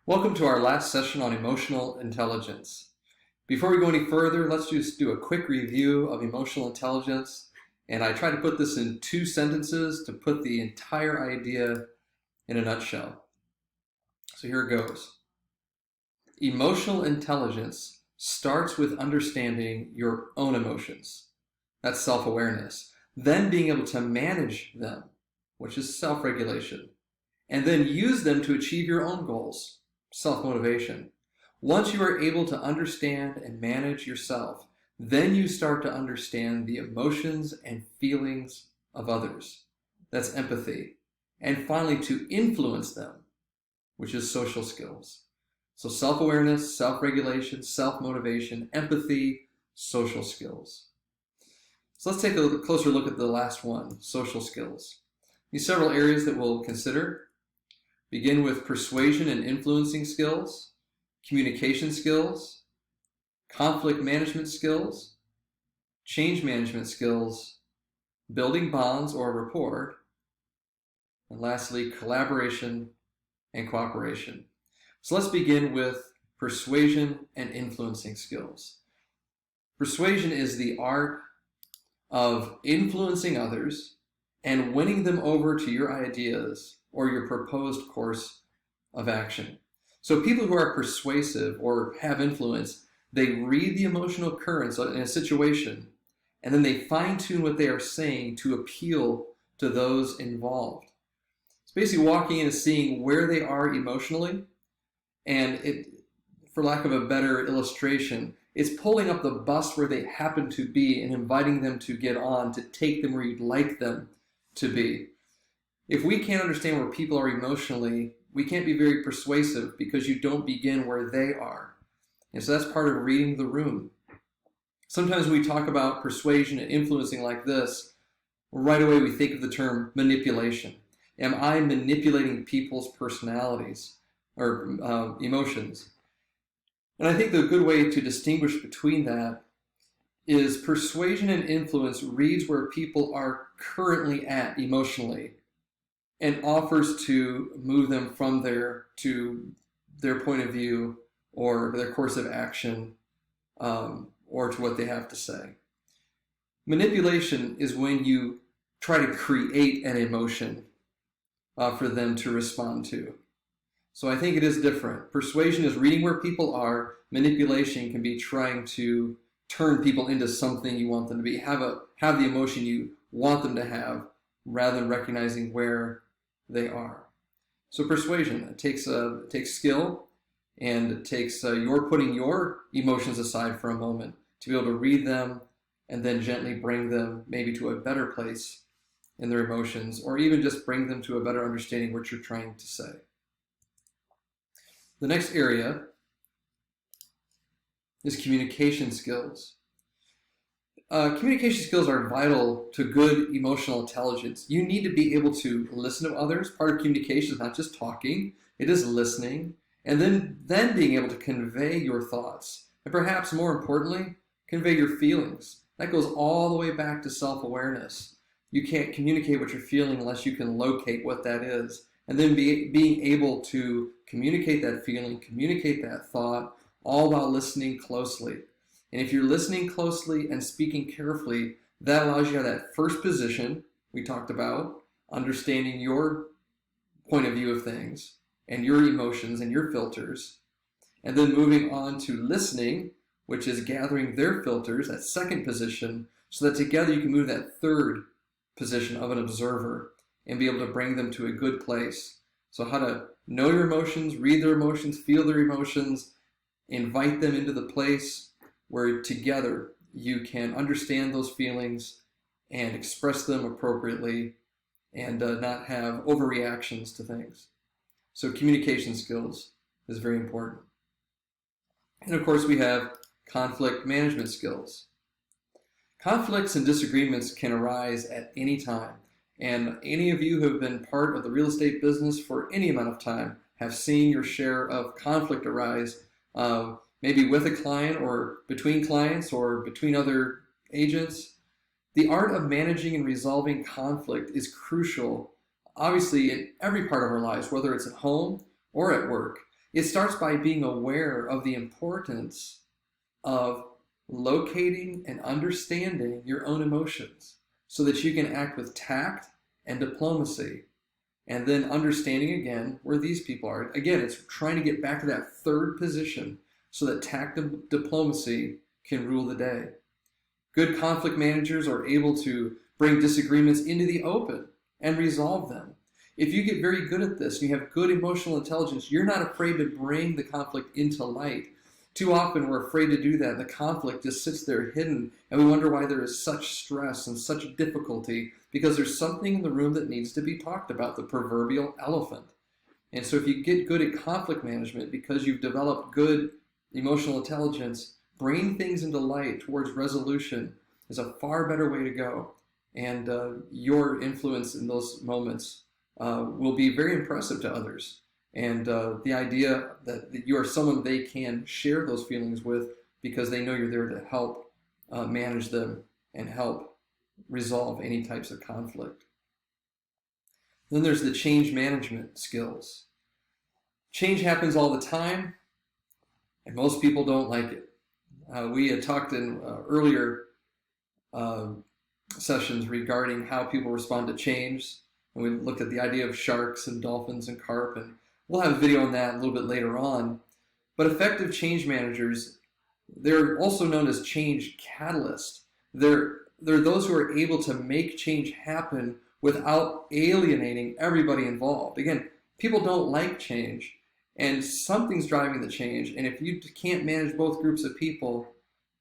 Welcome to our last session on emotional intelligence. Before we go any further, let's just do a quick review of emotional intelligence. And I try to put this in 2 sentences to put the entire idea in a nutshell. So here it goes. Emotional intelligence starts with understanding your own emotions. That's self-awareness. Then being able to manage them, which is self-regulation. And then use them to achieve your own goals. Self-motivation. Once you are able to understand and manage yourself, then you start to understand the emotions and feelings of others. That's empathy. And finally, to influence them, which is social skills. So self-awareness, self-regulation, self-motivation, empathy, social skills. So let's take a closer look at the last one, social skills. These several areas that we'll consider. Begin with persuasion and influencing skills, communication skills, conflict management skills, change management skills, building bonds or rapport, and lastly, collaboration and cooperation. So let's begin with persuasion and influencing skills. Persuasion is the art of influencing others and winning them over to your ideas or your proposed course of action. So people who are persuasive or have influence, they read the emotional currents in a situation, and then they fine-tune what they are saying to appeal to those involved. It's basically walking in and seeing where they are emotionally, and for lack of a better illustration, it's pulling up the bus where they happen to be and inviting them to get on, to take them where you'd like them to be. If we can't understand where people are emotionally, we can't be very persuasive because you don't begin where they are. And so that's part of reading the room. Sometimes when we talk about persuasion and influencing like this, right away we think of the term manipulation. Am I manipulating people's personalities or emotions? And I think the good way to distinguish between that is persuasion and influence reads where people are currently at emotionally and offers to move them from there to their point of view or their course of action or to what they have to say. Manipulation is when you try to create an emotion for them to respond to. So I think it is different. Persuasion is reading where people are. Manipulation can be trying to turn people into something you want them to be, have the emotion you want them to have, rather than recognizing where they are. So persuasion, it takes skill, and it takes your putting your emotions aside for a moment to be able to read them and then gently bring them maybe to a better place in their emotions, or even just bring them to a better understanding what you're trying to say. The next area is communication skills. Communication skills are vital to good emotional intelligence. You need to be able to listen to others. Part of communication is not just talking, it is listening, and then being able to convey your thoughts. And perhaps more importantly, convey your feelings. That goes all the way back to self-awareness. You can't communicate what you're feeling unless you can locate what that is. And then being able to communicate that feeling, communicate that thought, all while listening closely. And if you're listening closely and speaking carefully, that allows you to have that first position we talked about, understanding your point of view of things and your emotions and your filters, and then moving on to listening, which is gathering their filters, that second position, so that together you can move that third position of an observer and be able to bring them to a good place. So how to know your emotions, read their emotions, feel their emotions, invite them into the place where together you can understand those feelings and express them appropriately and not have overreactions to things. So communication skills is very important. And of course we have conflict management skills. Conflicts and disagreements can arise at any time, and any of you who have been part of the real estate business for any amount of time have seen your share of conflict arise, maybe with a client or between clients or between other agents. The art of managing and resolving conflict is crucial, obviously, in every part of our lives, whether it's at home or at work. It starts by being aware of the importance of locating and understanding your own emotions so that you can act with tact and diplomacy, and then understanding again where these people are. Again, it's trying to get back to that third position so that tact and diplomacy can rule the day. Good conflict managers are able to bring disagreements into the open and resolve them. If you get very good at this and you have good emotional intelligence, you're not afraid to bring the conflict into light. Too often we're afraid to do that. The conflict just sits there hidden, and we wonder why there is such stress and such difficulty, because there's something in the room that needs to be talked about, the proverbial elephant. And so if you get good at conflict management because you've developed good emotional intelligence, bringing things into light towards resolution is a far better way to go. And your influence in those moments will be very impressive to others. And the idea that you are someone they can share those feelings with because they know you're there to help manage them and help resolve any types of conflict. Then there's the change management skills. Change happens all the time, and most people don't like it. We had talked in earlier sessions regarding how people respond to change, and we looked at the idea of sharks and dolphins and carp, and we'll have a video on that a little bit later on. But effective change managers, they're also known as change catalysts. They're those who are able to make change happen without alienating everybody involved. Again, people don't like change, and something's driving the change. And if you can't manage both groups of people,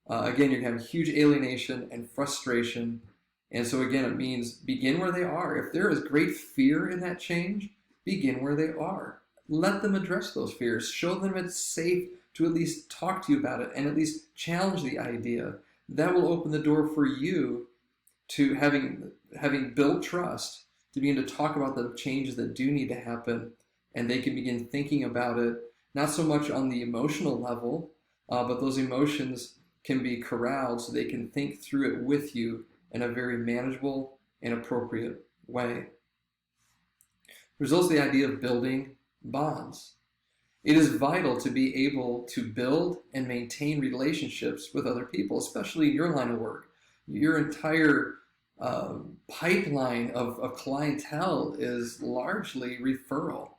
again, you're going to have huge alienation and frustration. And so again, it means begin where they are. If there is great fear in that change, begin where they are. Let them address those fears. Show them it's safe to at least talk to you about it and at least challenge the idea. That will open the door for you to having built trust to begin to talk about the changes that do need to happen, and they can begin thinking about it, not so much on the emotional level, but those emotions can be corralled so they can think through it with you in a very manageable and appropriate way. There's also the idea of building bonds. It is vital to be able to build and maintain relationships with other people, especially in your line of work. Your entire pipeline of clientele is largely referral.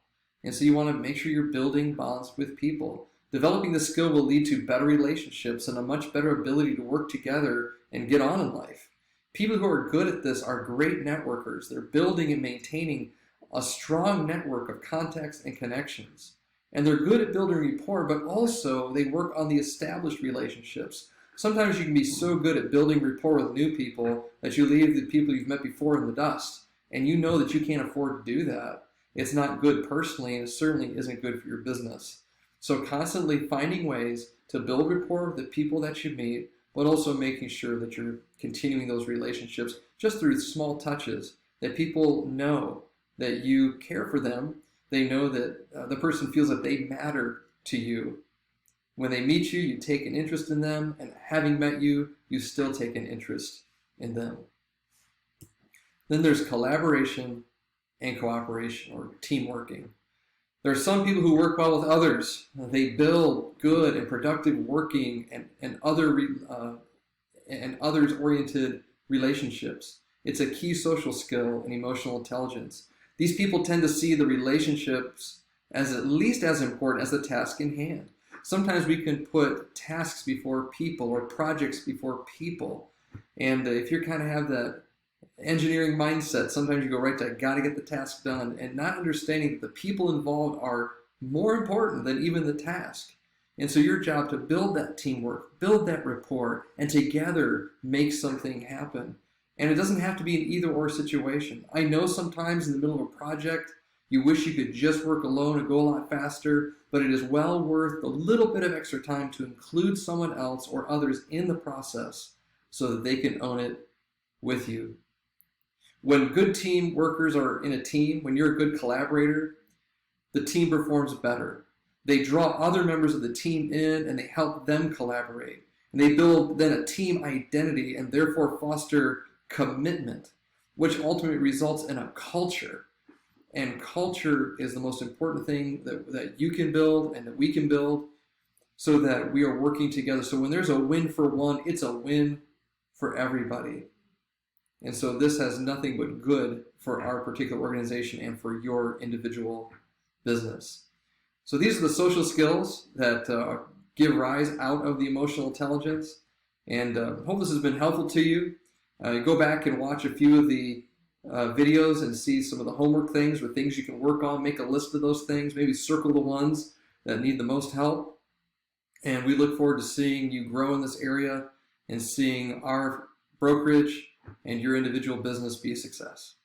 And so you want to make sure you're building bonds with people. Developing the skill will lead to better relationships and a much better ability to work together and get on in life. People who are good at this are great networkers. They're building and maintaining a strong network of contacts and connections. And they're good at building rapport, but also they work on the established relationships. Sometimes you can be so good at building rapport with new people that you leave the people you've met before in the dust. And you know that you can't afford to do that. It's not good personally, and it certainly isn't good for your business. So constantly finding ways to build rapport with the people that you meet, but also making sure that you're continuing those relationships just through small touches, that people know that you care for them. They know that the person feels that they matter to you. When they meet you, you take an interest in them, and having met you, you still take an interest in them. Then there's collaboration and cooperation, or team working. There are some people who work well with others. They build good and productive working and others-oriented relationships. It's a key social skill and emotional intelligence. These people tend to see the relationships as at least as important as the task in hand. Sometimes we can put tasks before people or projects before people. And if you kind of have that engineering mindset, sometimes you go right to, got to get the task done, and not understanding that the people involved are more important than even the task. And so your job to build that teamwork, build that rapport, and together make something happen. And it doesn't have to be an either-or situation. I know sometimes in the middle of a project, you wish you could just work alone and go a lot faster, but it is well worth the little bit of extra time to include someone else or others in the process so that they can own it with you. When good team workers are in a team, when you're a good collaborator, the team performs better. They draw other members of the team in and they help them collaborate. And they build then a team identity and therefore foster commitment, which ultimately results in a culture. And culture is the most important thing that you can build and that we can build, so that we are working together. So when there's a win for one, it's a win for everybody. And so this has nothing but good for our particular organization and for your individual business. So these are the social skills that give rise out of the emotional intelligence. And hope this has been helpful to you. Go back and watch a few of the videos and see some of the homework things or things you can work on. Make a list of those things. Maybe circle the ones that need the most help. And we look forward to seeing you grow in this area and seeing our brokerage and your individual business be a success.